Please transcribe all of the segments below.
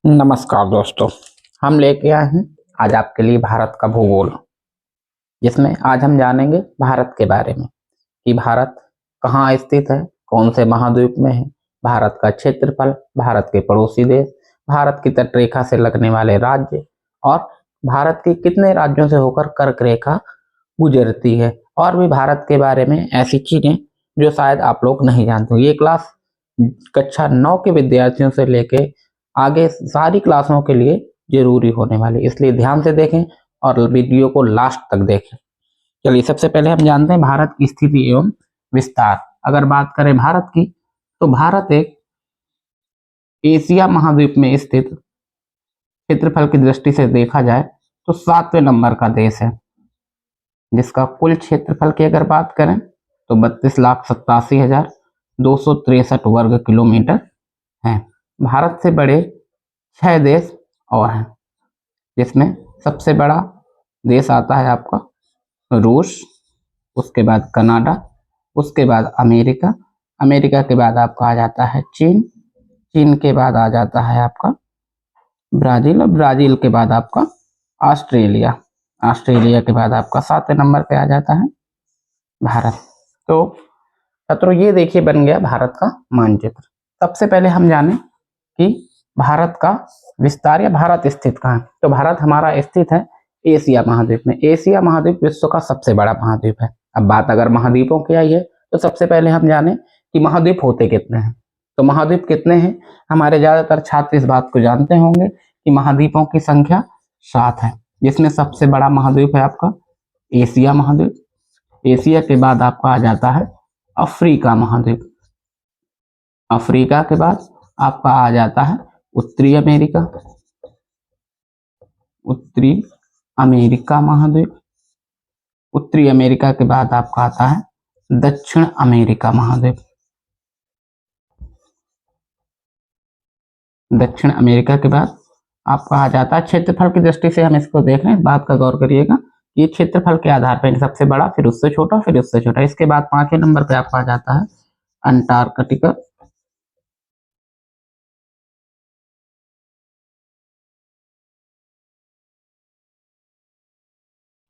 नमस्कार दोस्तों। हम लेके आए हैं आज आपके लिए भारत का भूगोल, जिसमें आज हम जानेंगे भारत के बारे में कि भारत कहाँ स्थित है, कौन से महाद्वीप में है, भारत का क्षेत्रफल, भारत के पड़ोसी देश, भारत की तटरेखा से लगने वाले राज्य और भारत के कितने राज्यों से होकर कर्क रेखा गुजरती है, और भी भारत के बारे में ऐसी चीजें जो शायद आप लोग नहीं जानते। ये क्लास कक्षा 9 के विद्यार्थियों से लेके आगे सारी क्लासों के लिए जरूरी होने वाली, इसलिए ध्यान से देखें और वीडियो को लास्ट तक देखें। चलिए, सबसे पहले हम जानते हैं भारत की स्थिति एवं विस्तार। अगर बात करें भारत की, तो भारत एक एशिया महाद्वीप में स्थित, क्षेत्रफल की दृष्टि से देखा जाए तो 7वें नंबर का देश है, जिसका कुल क्षेत्रफल की अगर बात करें तो 32,87,263 वर्ग किलोमीटर है। भारत से बड़े 6 देश और हैं, जिसमें सबसे बड़ा देश आता है आपका रूस, उसके बाद कनाडा, उसके बाद अमेरिका, अमेरिका के बाद आपका आ जाता है चीन, चीन के बाद आ जाता है आपका ब्राजील, और ब्राजील के बाद आपका ऑस्ट्रेलिया, ऑस्ट्रेलिया के बाद आपका 7वें नंबर पे आ जाता है भारत। तो छात्रों, ये देखिए बन गया भारत का मानचित्र। सबसे पहले हम जाने कि भारत का विस्तार या भारत स्थित कहाँ है। तो भारत हमारा स्थित है एशिया महाद्वीप में। एशिया महाद्वीप विश्व का सबसे बड़ा महाद्वीप है। अब बात अगर महाद्वीपों की आई है तो सबसे पहले हम जाने कि महाद्वीप होते कितने हैं। तो महाद्वीप कितने हैं, हमारे ज्यादातर छात्र इस बात को जानते होंगे कि महाद्वीपों की संख्या 7 है, जिसमें सबसे बड़ा महाद्वीप है आपका एशिया महाद्वीप। एशिया के बाद आपका आ जाता है अफ्रीका महाद्वीप, अफ्रीका के बाद आपका आ जाता है उत्तरी अमेरिका, उत्तरी अमेरिका महाद्वीप। उत्तरी अमेरिका के बाद आपका आता है दक्षिण अमेरिका महाद्वीप। दक्षिण अमेरिका के बाद आपका आ जाता है, क्षेत्रफल की दृष्टि से हम इसको देख रहे हैं, इस बात का गौर करिएगा, ये क्षेत्रफल के आधार पर सबसे बड़ा, फिर उससे छोटा, फिर उससे छोटा। इसके बाद 5वें नंबर पे आपका आ जाता है अंटार्कटिका,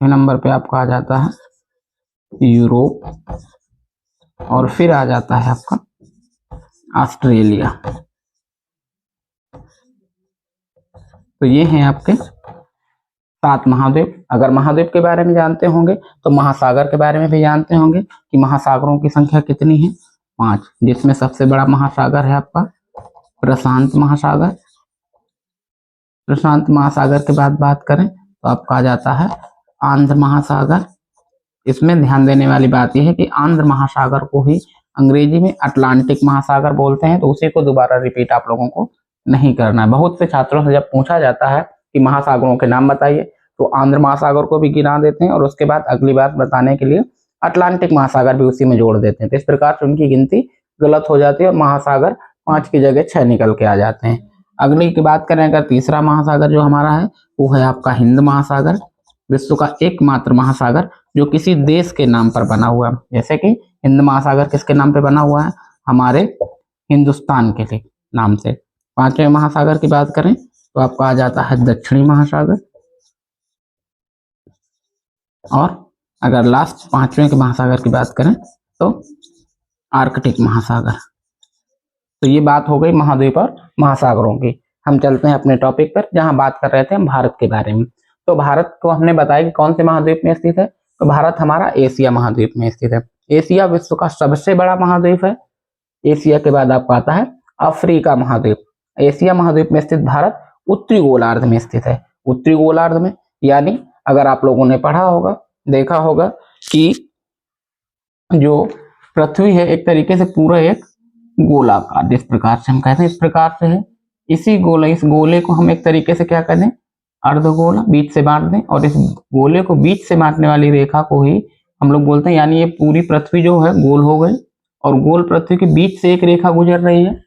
नंबर पे आपका आ जाता है यूरोप, और फिर आ जाता है आपका ऑस्ट्रेलिया। तो ये हैं आपके 7 महाद्वीप। अगर महाद्वीप के बारे में जानते होंगे तो महासागर के बारे में भी जानते होंगे कि महासागरों की संख्या कितनी है, 5, जिसमें सबसे बड़ा महासागर है आपका प्रशांत महासागर। प्रशांत महासागर के बाद बात करें तो आपका आ जाता है आंध्र महासागर। इसमें ध्यान देने वाली बात यह है कि आंध्र महासागर को ही अंग्रेजी में अटलांटिक महासागर बोलते हैं, तो उसी को दोबारा रिपीट आप लोगों को नहीं करना है। बहुत से छात्रों से जब पूछा जाता है कि महासागरों के नाम बताइए तो आंध्र महासागर को भी गिना देते हैं, और उसके बाद अगली बार बताने के लिए अटलांटिक महासागर भी उसी में जोड़ देते हैं। तो इस प्रकार से उनकी गिनती गलत हो जाती है और महासागर 5 की जगह 6 निकल के आ जाते हैं। अगली की बात करें अगर तीसरा महासागर जो हमारा है वो है आपका हिंद महासागर, विश्व का एकमात्र महासागर जो किसी देश के नाम पर बना हुआ है। जैसे कि हिंद महासागर किसके नाम पे बना हुआ है, हमारे हिंदुस्तान के लिए नाम से। 5वें महासागर की बात करें तो आपका आ जाता है दक्षिणी महासागर, और अगर लास्ट 5वें के महासागर की बात करें तो आर्कटिक महासागर। तो ये बात हो गई महाद्वीप और महासागरों की। हम चलते हैं अपने टॉपिक पर, जहां बात कर रहे थे हम भारत के बारे में। तो भारत को हमने बताया कि कौन से महाद्वीप में स्थित है, तो भारत हमारा एशिया महाद्वीप में स्थित है। एशिया विश्व का सबसे बड़ा महाद्वीप है। एशिया के बाद आपका आता है अफ्रीका महाद्वीप। एशिया महाद्वीप में स्थित भारत उत्तरी गोलार्ध में स्थित है। उत्तरी गोलार्ध में यानी अगर आप लोगों ने पढ़ा होगा, देखा होगा कि जो पृथ्वी है एक तरीके से पूरा एक गोलाकार, जिस प्रकार से हम कहते हैं इस प्रकार से है। इस गोले को हम एक तरीके से क्या कहते हैं, अर्धगोला, बीच से बांट दें, और इस गोले को बीच से बांटने वाली रेखा को ही हम लोग बोलते हैं, यानी ये पूरी पृथ्वी जो है गोल हो गई, और गोल पृथ्वी के बीच से एक रेखा गुजर रही है,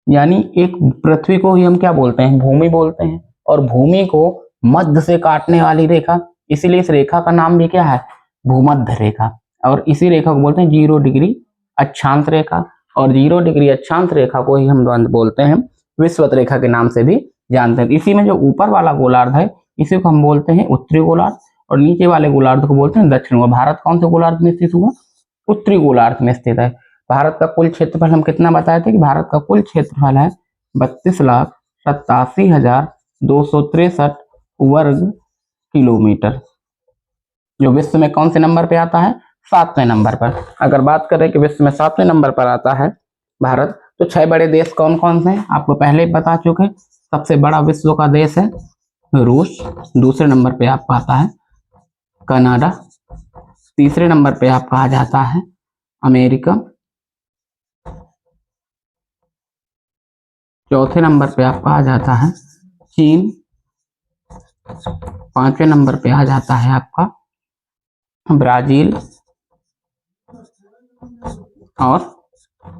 यानी एक पृथ्वी को ही हम क्या बोलते हैं, भूमि बोलते हैं, और भूमि को मध्य से काटने वाली रेखा, इसीलिए इस रेखा का नाम भी क्या है, भूमध्य रेखा। और इसी रेखा को बोलते हैं 0 डिग्री अक्षांश रेखा, और 0 डिग्री अक्षांश रेखा को ही हम बोलते हैं विषुवत रेखा के नाम से भी जानते हैं। इसी में जो ऊपर वाला गोलार्ध है इसी को हम बोलते हैं उत्तरी गोलार्ध और नीचे वाले गोलार्ध को बोलते हैं दक्षिण गोलार्ध। भारत कौन से गोलार्ध में स्थित हुआ? उत्तरी गोलार्ध में स्थित है। भारत का कुल क्षेत्रफल हम कितना बताए थे कि भारत का कुल क्षेत्रफल है 32,87,263 वर्ग किलोमीटर, जो विश्व में कौन से नंबर पे आता है? 7वें नंबर पर। अगर बात करें कि विश्व में 7वें नंबर पर आता है भारत, तो 6 बड़े देश कौन कौन से हैं आपको पहले ही बता चुके। सबसे बड़ा विश्व का देश है रूस, दूसरे नंबर पे आपका आता है कनाडा, तीसरे नंबर पे आपका आ जाता है अमेरिका, चौथे नंबर पे आपका आ जाता है चीन, पांचवें नंबर पे आ जाता है आपका ब्राजील और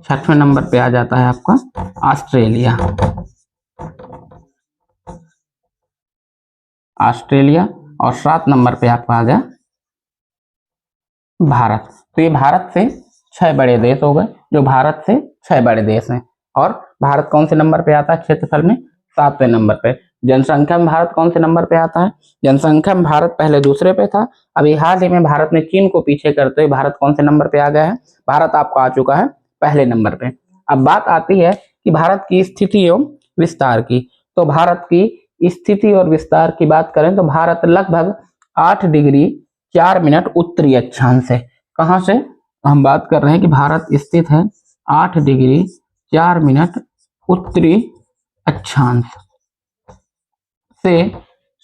छठवें नंबर पे आ जाता है आपका ऑस्ट्रेलिया। और 7 नंबर पे आपका आ गया भारत। तो ये भारत से 6 बड़े देश हो गए, जो भारत से 6 बड़े देश हैं। और भारत कौन से नंबर पे आता है क्षेत्रफल में? 7वें नंबर पे। जनसंख्या में भारत कौन से नंबर पे आता है? जनसंख्या में भारत पहले दूसरे पे था, अभी हाल ही में भारत ने चीन को पीछे करते हुए भारत कौन से नंबर पे आ गया है? भारत आपका आ चुका है पहले नंबर पे। अब बात आती है कि भारत की स्थिति एवं विस्तार की। तो भारत की स्थिति और विस्तार की बात करें तो भारत लगभग 8 डिग्री 4 मिनट उत्तरी अक्षांश है। कहां से हम बात कर रहे हैं कि भारत स्थित है 8 डिग्री 4 मिनट उत्तरी अक्षांश से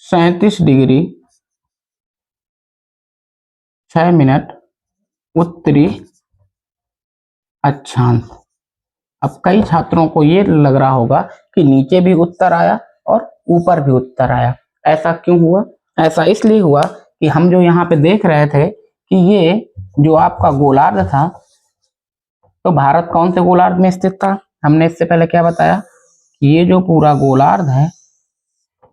37 डिग्री 6 मिनट उत्तरी अक्षांश। अब कई छात्रों को ये लग रहा होगा कि नीचे भी उत्तर आया और ऊपर भी उत्तर आया, ऐसा क्यों हुआ? ऐसा इसलिए हुआ कि हम जो यहाँ पे देख रहे थे कि ये जो आपका गोलार्ध था, तो भारत कौन से गोलार्ध में स्थित था? हमने इससे पहले क्या बताया कि ये जो पूरा गोलार्ध है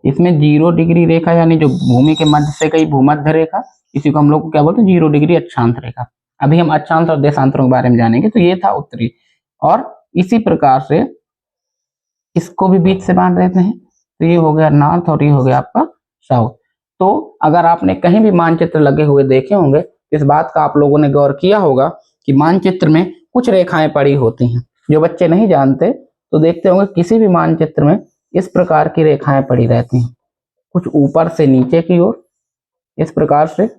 इसमें 0 डिग्री रेखा यानी जो भूमि के मध्य से गई भूमध्य रेखा, इसी को हम लोग क्या बोलते हैं? 0 डिग्री अक्षांश रेखा। अभी हम अक्षांश और देशांतरों के बारे में जानेंगे। तो ये था उत्तरी, और इसी प्रकार से इसको भी बीच से बांध देते हैं, तो ये हो गया नॉर्थ और ये हो गया आपका साउथ। तो अगर आपने कहीं भी मानचित्र लगे हुए देखे होंगे, इस बात का आप लोगों ने गौर किया होगा कि मानचित्र में कुछ रेखाएं पड़ी होती हैं। जो बच्चे नहीं जानते तो देखते होंगे किसी भी मानचित्र में इस प्रकार की रेखाएं पड़ी रहती हैं, कुछ ऊपर से नीचे की ओर इस प्रकार से,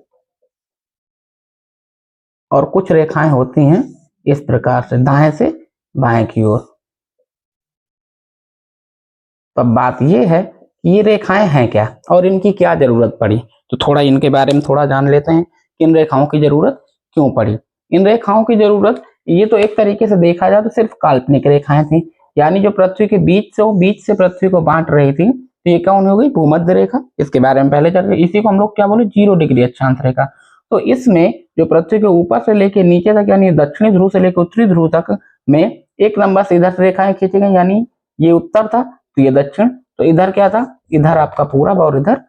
और कुछ रेखाएं होती हैं इस प्रकार से दाएं से बाएं की ओर। तो अब बात यह है कि ये रेखाएं हैं क्या और इनकी क्या जरूरत पड़ी। तो थोड़ा इनके बारे में थोड़ा जान लेते हैं कि इन रेखाओं की जरूरत क्यों पड़ी। इन रेखाओं की जरूरत, ये तो एक तरीके से देखा जाए तो सिर्फ काल्पनिक रेखाएं थी, यानी जो पृथ्वी के बीच से पृथ्वी को बांट रही थी। तो ये कौन हो गई? भूमध्य रेखा। इसके बारे में पहले चर्चा, इसी को हम लोग क्या बोले? 0 डिग्री अक्षांश रेखा। तो इसमें जो पृथ्वी के ऊपर से लेके नीचे तक यानी दक्षिणी ध्रुव से लेकर उत्तरी ध्रुव तक में एक लंबा से इधर रेखाएं खींची गई, यानी ये उत्तर था तो ये दक्षिण। तो इधर क्या था? इधर आपका पूरब और इधर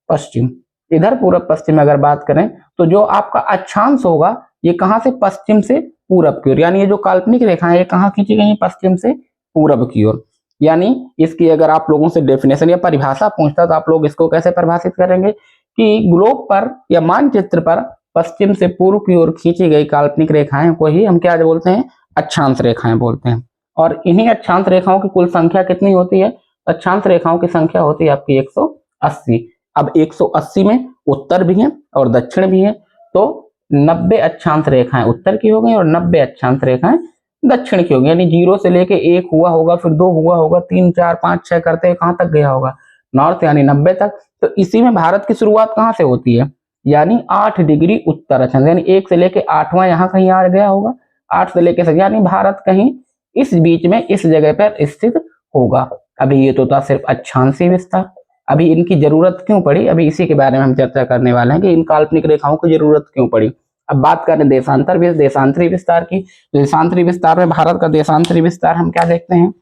पश्चिम। इधर पूरब पश्चिम अगर बात करें तो जो आपका अक्षांश होगा ये कहां से? पश्चिम से पूरब की ओर, यानी ये जो काल्पनिक रेखाएं ये कहां खींची गई? पश्चिम से पूरब की ओर। यानी इसकी अगर आप लोगों से डेफिनेशन या परिभाषा पूछता तो आप लोग इसको कैसे परिभाषित करेंगे कि ग्लोब पर या मानचित्र पर पश्चिम से पूर्व की ओर खींची गई काल्पनिक रेखाएं को ही हम क्या बोलते हैं? अक्षांश रेखाएं बोलते हैं। और इन्हीं अक्षांश रेखाओं की कुल संख्या कितनी होती है? अक्षांश रेखाओं की संख्या होती है आपकी 180। अब 180 में उत्तर भी है और दक्षिण भी है, तो 90 अक्षांश रेखाएं उत्तर की हो गई और 90 अक्षांश रेखाएं दक्षिण की होगी। यानी 0 से लेके 1 हुआ होगा, फिर 2 हुआ होगा, 3 4 5 6 करते हुए कहां तक गया होगा? नॉर्थ यानी 90 तक। तो इसी में भारत की शुरुआत कहां से होती है? यानी 8 डिग्री उत्तर अक्षांश, यानी 1 से लेके 8वां यहां कहीं आ गया होगा, 8 से लेके, यानी भारत कहीं इस बीच में इस जगह पर स्थित होगा। अभी ये तो था सिर्फ अक्षांशीय विस्तार। अभी इनकी जरूरत क्यों पड़ी, अभी इसी के बारे में हम चर्चा करने वाले हैं कि इन काल्पनिक रेखाओं की जरूरत क्यों पड़ी। अब बात करें देशांतरी विस्तार की। देशांतरी विस्तार में भारत का देशांतरी विस्तार हम क्या देखते हैं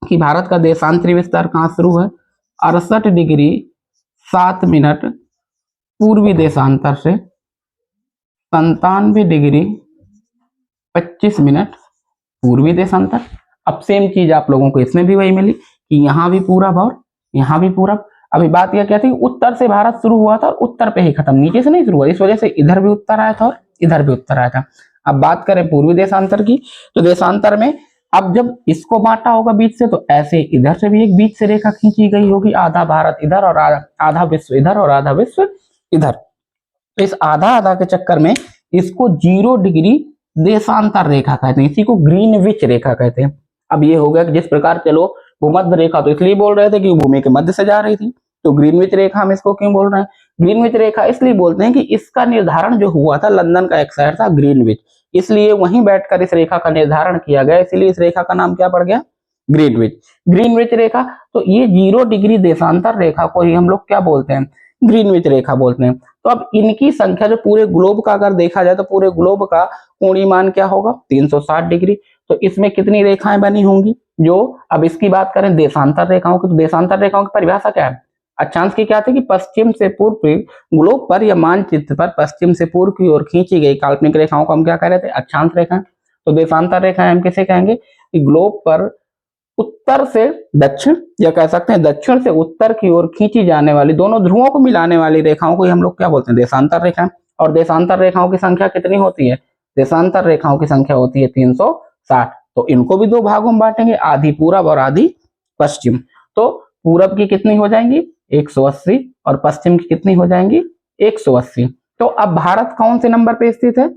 कि भारत का देशांतरी विस्तार कहाँ शुरू है? 68 डिग्री 7 मिनट पूर्वी देशांतर से 97 डिग्री 25 मिनट पूर्वी देशांतर। अब सेम चीज आप लोगों को इसमें भी वही मिली कि यहाँ भी पूरब और यहाँ भी पूरब। अभी बात यह क्या थी, उत्तर से भारत शुरू हुआ था और उत्तर पे ही खत्म, नीचे से नहीं शुरू हुआ, इस वजह से इधर भी उत्तर आया था और इधर भी उत्तर आया था। अब बात करें पूर्वी देशांतर की, तो देशांतर में अब जब इसको बांटा होगा बीच से, तो ऐसे इधर से भी एक बीच से रेखा खींची गई होगी, आधा भारत इधर और आधा विश्व इधर और आधा विश्व इधर। तो इस आधा आधा के चक्कर में इसको 0 डिग्री देशांतर रेखा कहते हैं, इसी को ग्रीनविच रेखा कहते हैं। अब ये हो गया कि जिस प्रकार चलो भूमध्य रेखा तो इसलिए बोल रहे थे कि भूमि के मध्य से जा रही थी, तो ग्रीनविच रेखा हम इसको क्यों बोल रहे हैं, ग्रीनविच रेखा इसलिए बोलते हैं कि इसका निर्धारण जो हुआ था, लंदन का एक शहर था ग्रीनविच, इसलिए वहीं बैठकर इस रेखा का निर्धारण किया गया, इसलिए इस रेखा का नाम क्या पड़ गया, ग्रीनविच। ग्रीनविच रेखा, तो ये 0 डिग्री देशांतर रेखा को ही हम लोग क्या बोलते हैं, ग्रीनविच रेखा बोलते हैं। तो अब इनकी संख्या जो पूरे ग्लोब का अगर देखा जाए तो पूरे ग्लोब का कोणीय मान क्या होगा, 360 डिग्री। तो इसमें कितनी रेखाएं बनी होंगी, जो अब इसकी बात करें देशांतर रेखाओं की, तो देशांतर रेखाओं की परिभाषा क्या है, अक्षांश की क्या थी कि पश्चिम से पूर्व ग्लोब पर या मानचित्र पर पश्चिम से पूर्व की ओर खींची गई काल्पनिक रेखाओं को हम क्या कह रहे थे, अक्षांश रेखाएं। तो देशांतर रेखाएं हम किसे कहेंगे कि ग्लोब पर उत्तर से दक्षिण या कह सकते हैं दक्षिण से उत्तर की ओर खींची जाने वाली, दोनों ध्रुवों को मिलाने वाली रेखाओं को हम लोग क्या बोलते हैं, देशांतर रेखाएं। और देशांतर रेखाओं की संख्या कितनी होती है, देशांतर रेखाओं की संख्या होती है 360। तो इनको भी 2 भागों में बांटेंगे, आधी पूरब और आधी पश्चिम। तो पूरब की कितनी हो जाएंगी 180 और पश्चिम की कितनी हो जाएंगी 180। तो अब भारत कौन से नंबर पे स्थित है,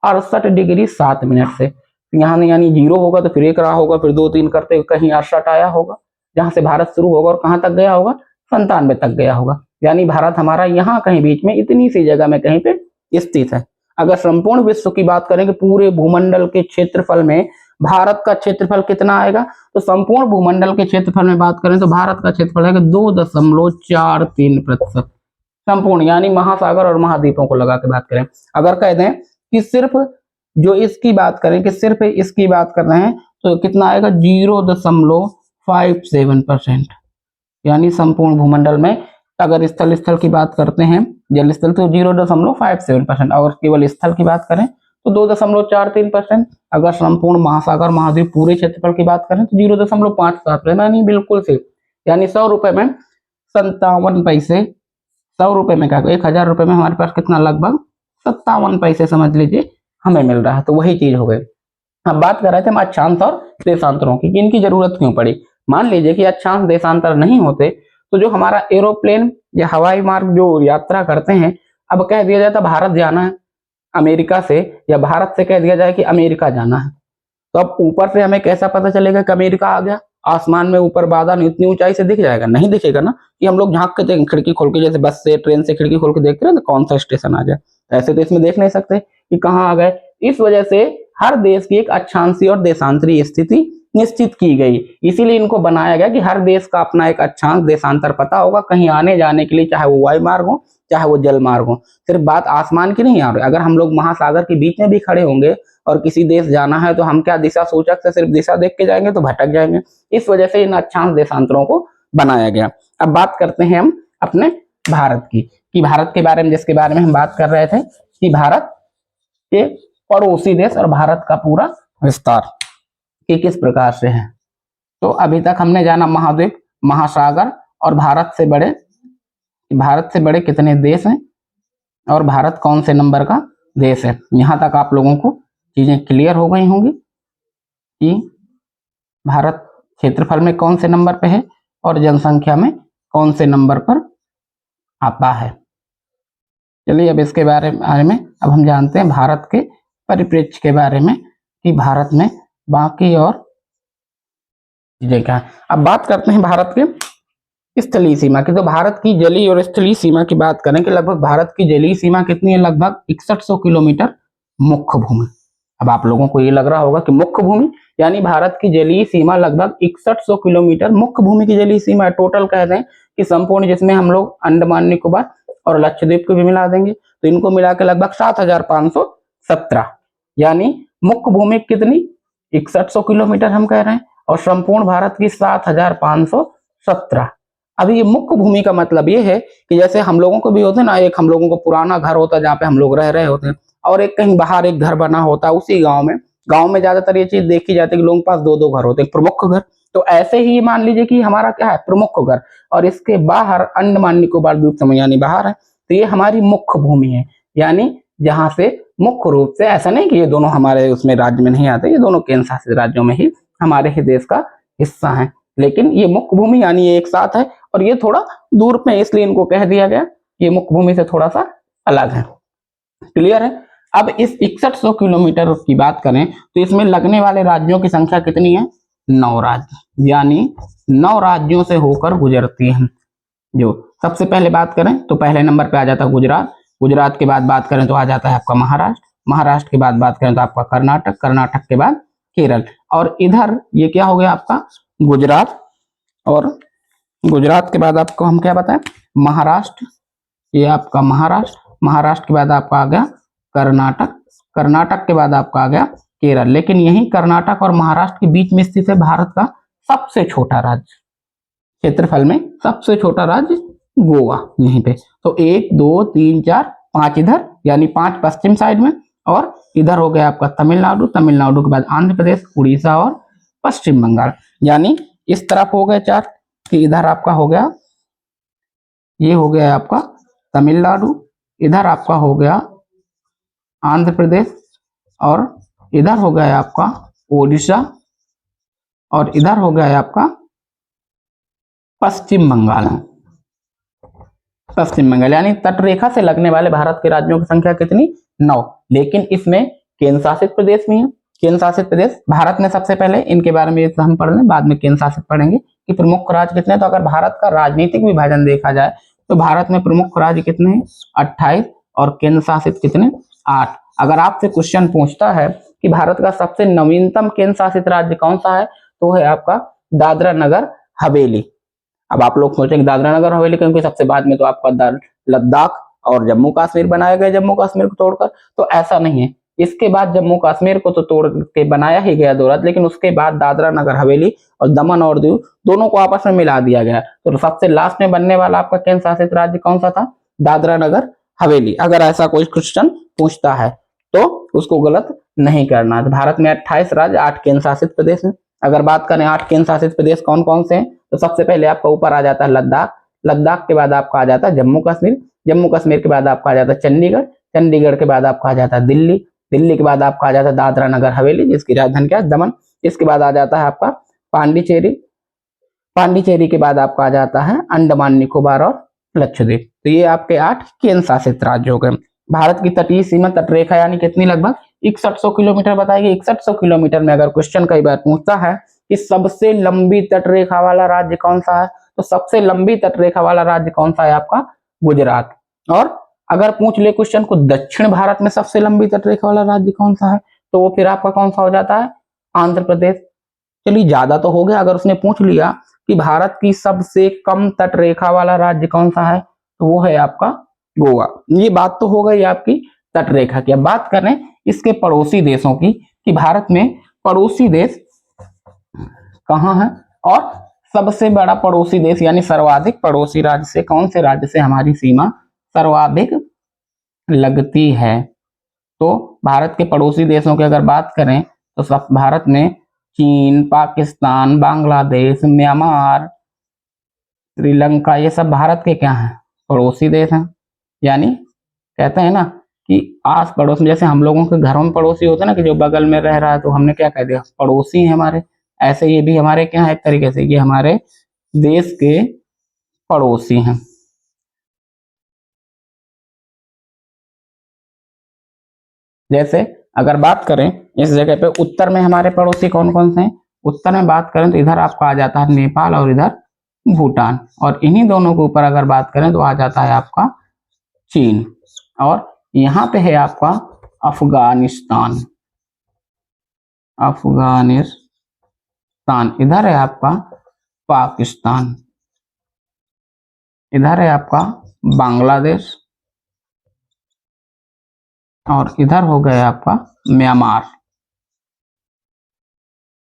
68 डिग्री 7 मिनट से। यहाँ यानी 0 होगा तो फिर 1 रहा होगा, फिर 2 3 करते कहीं 68 आया होगा, जहां से भारत शुरू होगा और कहां तक गया होगा, 97 तक गया होगा। यानी भारत हमारा यहाँ कहीं बीच में इतनी सी जगह में कहीं पे स्थित है। अगर संपूर्ण विश्व की बात करें कि पूरे भूमंडल के क्षेत्रफल में भारत का क्षेत्रफल कितना आएगा, तो संपूर्ण भूमंडल के क्षेत्रफल में बात करें तो भारत का क्षेत्रफल आएगा 2.43%। संपूर्ण यानी महासागर और महाद्वीपों को लगा के बात करें, अगर कह दें कि सिर्फ जो इसकी बात करें कि सिर्फ इसकी बात कर रहे हैं तो कितना आएगा 0.57%। यानी संपूर्ण भूमंडल में अगर स्थल स्थल की बात करते हैं, जल स्थल, तो 0.57%, और केवल स्थल की बात करें तो 2.43%। अगर संपूर्ण महासागर महाद्वीप पूरे क्षेत्रफल की बात करें तो 0.57%, यानी बिल्कुल से, यानी 100 रुपए में 57 पैसे, 100 रुपए में क्या, 1000 रुपए में हमारे पास कितना, लगभग 57 पैसे समझ लीजिए हमें मिल रहा है। तो वही चीज हो गई। अब बात कर रहे थे हम अक्षांश और देशांतरों की, इनकी जरूरत क्यों पड़ी। मान लीजिए कि अक्षांश देशांतर नहीं होते तो जो हमारा एरोप्लेन या हवाई मार्ग जो यात्रा करते हैं, अब कह दिया जाता भारत जाना है अमेरिका से, या भारत से कह दिया जाए कि अमेरिका जाना है, तो अब ऊपर से हमें कैसा पता चलेगा कि अमेरिका आ गया, आसमान में ऊपर बादल इतनी ऊंचाई से दिख जाएगा, नहीं दिखेगा ना, कि हम लोग झांक के देखें खिड़की खोल के, जैसे बस से ट्रेन से खिड़की खोल के देखते हैं तो कौन सा स्टेशन आ गया, ऐसे तो इसमें देख नहीं सकते कि कहाँ आ गए। इस वजह से हर देश की एक अक्षांशीय और देशांतरीय स्थिति निश्चित की गई, इसीलिए इनको बनाया गया कि हर देश का अपना एक अक्षांश देशांतर पता होगा कहीं आने जाने के लिए, चाहे वो वायु मार्ग हो चाहे वो जल मार्ग हो। सिर्फ बात आसमान की नहीं आ रही, अगर हम लोग महासागर के बीच में भी खड़े होंगे और किसी देश जाना है तो हम क्या दिशा सूचक से सिर्फ दिशा देख के जाएंगे तो भटक जाएंगे। इस वजह से इन अक्षांश देशांतरों को बनाया गया। अब बात करते हैं हम अपने भारत की, कि भारत के बारे में, जिसके बारे में हम बात कर रहे थे कि भारत के पड़ोसी देश और भारत का पूरा विस्तार कि किस प्रकार से है। तो अभी तक हमने जाना महाद्वीप, महासागर और भारत से बड़े कितने देश हैं और भारत कौन से नंबर का देश है। यहां तक आप लोगों को चीजें क्लियर हो गई होंगी कि भारत क्षेत्रफल में कौन से नंबर पे है और जनसंख्या में कौन से नंबर पर आता है। चलिए अब इसके बारे में अब हम जानते हैं भारत के परिप्रेक्ष्य के बारे में कि भारत में बाकी और चीजें क्या है। अब बात करते हैं भारत के स्थलीय सीमा की। तो भारत की जलीय और स्थलीय सीमा की बात करें कि लगभग भारत की जलीय सीमा कितनी है, लगभग 6100 किलोमीटर मुख्य भूमि। अब आप लोगों को ये लग रहा होगा कि मुख्य भूमि यानी भारत की जलीय सीमा लगभग 6100 किलोमीटर मुख्य भूमि की जलीय सीमा है। टोटल कह दें कि संपूर्ण, जिसमें हम लोग अंडमान निकोबार और लक्षद्वीप को भी मिला देंगे तो इनको मिला के लगभग 7517, यानी मुख्य भूमि कितनी 6100 किलोमीटर हम कह रहे हैं और संपूर्ण भारत की 7517। अभी ये मुख्य भूमि का मतलब ये है कि जैसे हम लोगों को भी होते हैं ना, एक हम लोगों को पुराना घर होता है जहाँ पे हम लोग रह रहे होते हैं और एक कहीं बाहर एक घर बना होता है उसी गांव में ज्यादातर ये चीज देखी जाती है कि लोगों के पास 2-2 घर होते हैं, प्रमुख घर। तो ऐसे ही मान लीजिए कि हमारा क्या है, प्रमुख घर, और इसके बाहर अंडमान निकोबार द्वीप समूह यानी बाहर है, तो ये हमारी मुख्य भूमि है, यानी जहां से मुख्य रूप से, ऐसा नहीं कि ये दोनों हमारे उसमें राज्य में नहीं आते, ये दोनों केंद्र शासित राज्यों में ही हमारे ही देश का हिस्सा है, लेकिन ये मुख्य भूमि यानी ये एक साथ है, और ये थोड़ा दूर में, इसलिए इनको कह दिया गया ये मुख्य भूमि से थोड़ा सा अलग है। क्लियर है। अब इस 6100 किलोमीटर की बात करें तो इसमें लगने वाले राज्यों की संख्या कितनी है, 9 राज्य, यानी 9 राज्यों से होकर गुजरती है। जो सबसे पहले बात करें तो पहले नंबर पे आ जाता है गुजरात, गुजरात के बाद बात करें तो आ जाता है आपका महाराष्ट्र, महाराष्ट्र के बाद बात करें तो आपका कर्नाटक, कर्नाटक के बाद केरल, और इधर ये क्या हो गया आपका गुजरात, और गुजरात के बाद आपको हम क्या बताएं, महाराष्ट्र, ये आपका महाराष्ट्र, महाराष्ट्र के बाद आपका आ गया कर्नाटक, कर्नाटक के बाद आपका आ गया केरल, लेकिन यही कर्नाटक और महाराष्ट्र के बीच में स्थित है भारत का सबसे छोटा राज्य, क्षेत्रफल में सबसे छोटा राज्य गोवा, यहीं पे। तो 1 2 3 4 5 इधर, यानी 5 पश्चिम साइड में, और इधर हो गया आपका तमिलनाडु, तमिलनाडु के बाद आंध्र प्रदेश, उड़ीसा और पश्चिम बंगाल, यानी इस तरफ हो गए 4, कि इधर आपका हो गया, ये हो गया आपका तमिलनाडु, इधर आपका हो गया आंध्र प्रदेश, और इधर हो गया आपका ओडिशा, और इधर हो गया आपका पश्चिम बंगाल। पश्चिम बंगाल यानी तट रेखा से लगने वाले भारत के राज्यों की संख्या कितनी, 9, लेकिन इसमें केंद्र शासित प्रदेश भी है। केंद्र शासित प्रदेश भारत में सबसे पहले, इनके बारे में हम पढ़ लें, बाद में केंद्र शासित पढ़ेंगे कि प्रमुख राज्य कितने। तो अगर भारत का राजनीतिक विभाजन देखा जाए तो भारत में प्रमुख राज्य कितने हैं, 28, और केंद्र शासित कितने, 8। अगर आपसे क्वेश्चन पूछता है कि भारत का सबसे नवीनतम केंद्र शासित राज्य कौन सा है, तो है आपका दादरा नगर हवेली। अब आप लोग सोचेंगे दादरा नगर हवेली क्योंकि सबसे बाद में तो आपका लद्दाख और जम्मू कश्मीर बनाया गया, जम्मू कश्मीर को तोड़कर, तो ऐसा नहीं है, इसके बाद जम्मू कश्मीर को तो तोड़ के बनाया ही गया 2 राज्य, लेकिन उसके बाद दादरा नगर हवेली और दमन और दीव दोनों को आपस में मिला दिया गया। तो सबसे लास्ट में बनने वाला आपका केंद्र शासित राज्य कौन सा था, दादरा नगर हवेली। अगर ऐसा कोई क्वेश्चन पूछता है तो उसको गलत नहीं करना। तो भारत में 28 राज्य, 8 केंद्र शासित प्रदेश है। अगर बात करें 8 केंद्र शासित प्रदेश कौन कौन से हैं, तो सबसे पहले आपका ऊपर आ जाता है लद्दाख, लद्दाख के बाद आपका आ जाता है जम्मू कश्मीर, जम्मू कश्मीर के बाद आपका आ जाता है चंडीगढ़, चंडीगढ़ के बाद आपका आ जाता है दिल्ली, दिल्ली के बाद आपका आ जाता है दादरा नगर हवेली जिसकी राजधानी क्या है, दमन। इसके बाद आ जाता है आपका पांडिचेरी, पांडिचेरी के बाद आपका आ जाता है अंडमान निकोबार और लक्षद्वीप। तो ये आपके 8 केंद्र शासित राज्य हो गए। भारत की तटीय सीमा तटरेखा यानी कितनी, लगभग 6100 किलोमीटर बताएगी। 6100 किलोमीटर में अगर क्वेश्चन कई बार पूछता है कि सबसे लंबी तटरेखा वाला राज्य कौन सा है, तो सबसे लंबी तटरेखा वाला राज्य कौन सा है आपका, गुजरात। और अगर पूछ ले क्वेश्चन को दक्षिण भारत में सबसे लंबी तटरेखा वाला राज्य कौन सा है, तो वो फिर आपका कौन सा हो जाता है, आंध्र प्रदेश। चलिए ज्यादा तो हो गया। अगर उसने पूछ लिया कि भारत की सबसे कम तटरेखा वाला राज्य कौन सा है, तो वो है आपका गोवा। ये बात तो हो गई आपकी तटरेखा की। अब बात करें इसके पड़ोसी देशों की, कि भारत में पड़ोसी देश कहाँ है, और सबसे बड़ा पड़ोसी देश यानी सर्वाधिक पड़ोसी राज्य से कौन से राज्य से हमारी सीमा सर्वाधिक लगती है। तो भारत के पड़ोसी देशों की अगर बात करें तो सब भारत में चीन, पाकिस्तान, बांग्लादेश, म्यांमार, श्रीलंका, ये सब भारत के क्या हैं, पड़ोसी देश हैं। यानी कहते हैं ना कि आस पड़ोस में, जैसे हम लोगों के घरों में पड़ोसी होते हैं ना कि जो बगल में रह रहा है तो हमने क्या कह दिया, पड़ोसी हैं हमारे, ऐसे ये भी हमारे क्या है, एक तरीके से ये हमारे देश के पड़ोसी हैं। जैसे अगर बात करें इस जगह पे उत्तर में हमारे पड़ोसी कौन कौन से हैं, उत्तर में बात करें तो इधर आपका आ जाता है नेपाल और इधर भूटान, और इन्हीं दोनों के ऊपर अगर बात करें तो आ जाता है आपका चीन, और यहाँ पे है आपका अफगानिस्तान, अफगानिस्तान, इधर है आपका पाकिस्तान, इधर है आपका बांग्लादेश, और इधर हो गया आपका म्यांमार।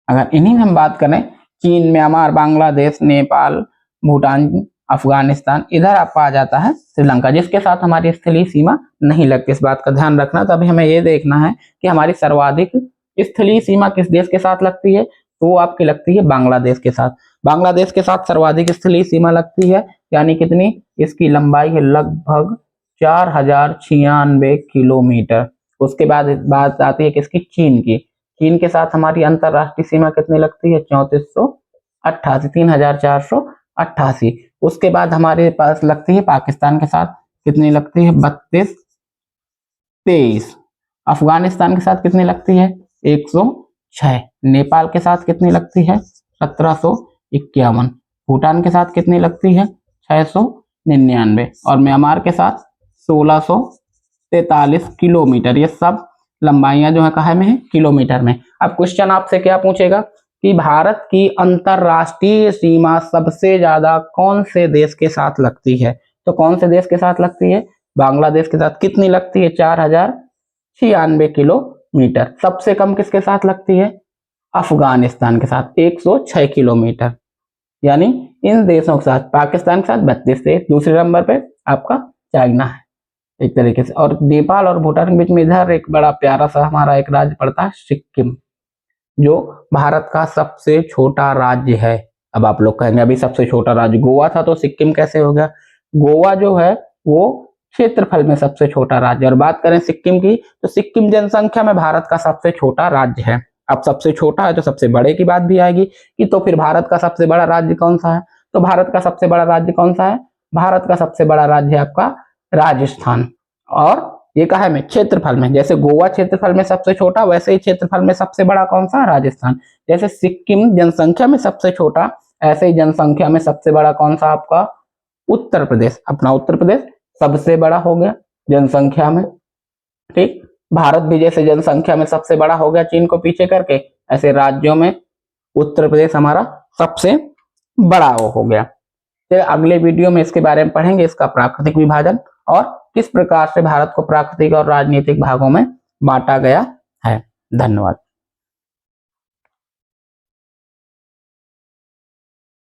अगर इन्हीं में हम बात करें चीन, म्यांमार, बांग्लादेश, नेपाल, भूटान, अफगानिस्तान, इधर आपका आ जाता है श्रीलंका, जिसके साथ हमारी स्थलीय सीमा नहीं लगती। इस बात का ध्यान रखना। तो अभी हमें ये देखना है कि हमारी सर्वाधिक स्थलीय सीमा किस देश के साथ लगती है, तो वो आपकी लगती है बांग्लादेश के साथ। बांग्लादेश के साथ सर्वाधिक स्थलीय सीमा लगती है, यानी कितनी, इसकी लंबाई है लगभग 4096 किलोमीटर। उसके बाद बात आती है किसकी, चीन की। चीन के साथ हमारी अंतरराष्ट्रीय सीमा कितनी लगती है, 3488, 3488। उसके बाद हमारे पास लगती है पाकिस्तान के साथ, कितनी लगती है, 3223। अफगानिस्तान के साथ कितनी लगती है, 106। नेपाल के साथ कितनी लगती है, 1751। भूटान के साथ कितनी लगती है, 699। और म्यांमार के साथ 1643 किलोमीटर। ये सब लंबाइयां जो है कहाँ में है, किलोमीटर में। अब क्वेश्चन आपसे क्या पूछेगा कि भारत की अंतरराष्ट्रीय सीमा सबसे ज्यादा कौन से देश के साथ लगती है, तो कौन से देश के साथ लगती है, बांग्लादेश के साथ। कितनी लगती है, 4096 किलोमीटर। सबसे कम किसके साथ लगती है, अफगानिस्तान के साथ, 106 किलोमीटर। यानी इन देशों के साथ, पाकिस्तान के साथ 32 देश, दूसरे नंबर पे आपका चाइना है एक तरीके से। और नेपाल और भूटान के बीच में इधर एक बड़ा प्यारा सा हमारा एक राज्य पड़ता है, सिक्किम, जो भारत का सबसे छोटा राज्य है। अब आप लोग कहेंगे अभी सबसे छोटा राज्य गोवा था, तो सिक्किम कैसे हो गया। गोवा जो है वो क्षेत्रफल में सबसे छोटा राज्य। और बात करें सिक्किम की, तो सिक्किम जनसंख्या में भारत का सबसे छोटा राज्य है। अब सबसे छोटा है तो सबसे बड़े की बात भी आएगी कि तो फिर भारत का सबसे बड़ा राज्य कौन सा है, तो भारत का सबसे बड़ा राज्य कौन सा है, भारत का सबसे बड़ा राज्य है आपका राजस्थान। और ये कहा है में, क्षेत्रफल में, जैसे गोवा क्षेत्रफल में सबसे छोटा, वैसे ही क्षेत्रफल में सबसे बड़ा कौन सा, राजस्थान। जैसे सिक्किम जनसंख्या में सबसे छोटा, ऐसे ही जनसंख्या में सबसे बड़ा कौन सा, आपका उत्तर प्रदेश। अपना उत्तर प्रदेश सबसे बड़ा हो गया जनसंख्या में, ठीक। भारत भी जैसे जनसंख्या में सबसे बड़ा हो गया चीन को पीछे करके, ऐसे राज्यों में उत्तर प्रदेश हमारा सबसे बड़ा हो गया। तो अगले वीडियो में इसके बारे में पढ़ेंगे, इसका प्राकृतिक विभाजन और किस प्रकार से भारत को प्राकृतिक और राजनीतिक भागों में बांटा गया है। धन्यवाद।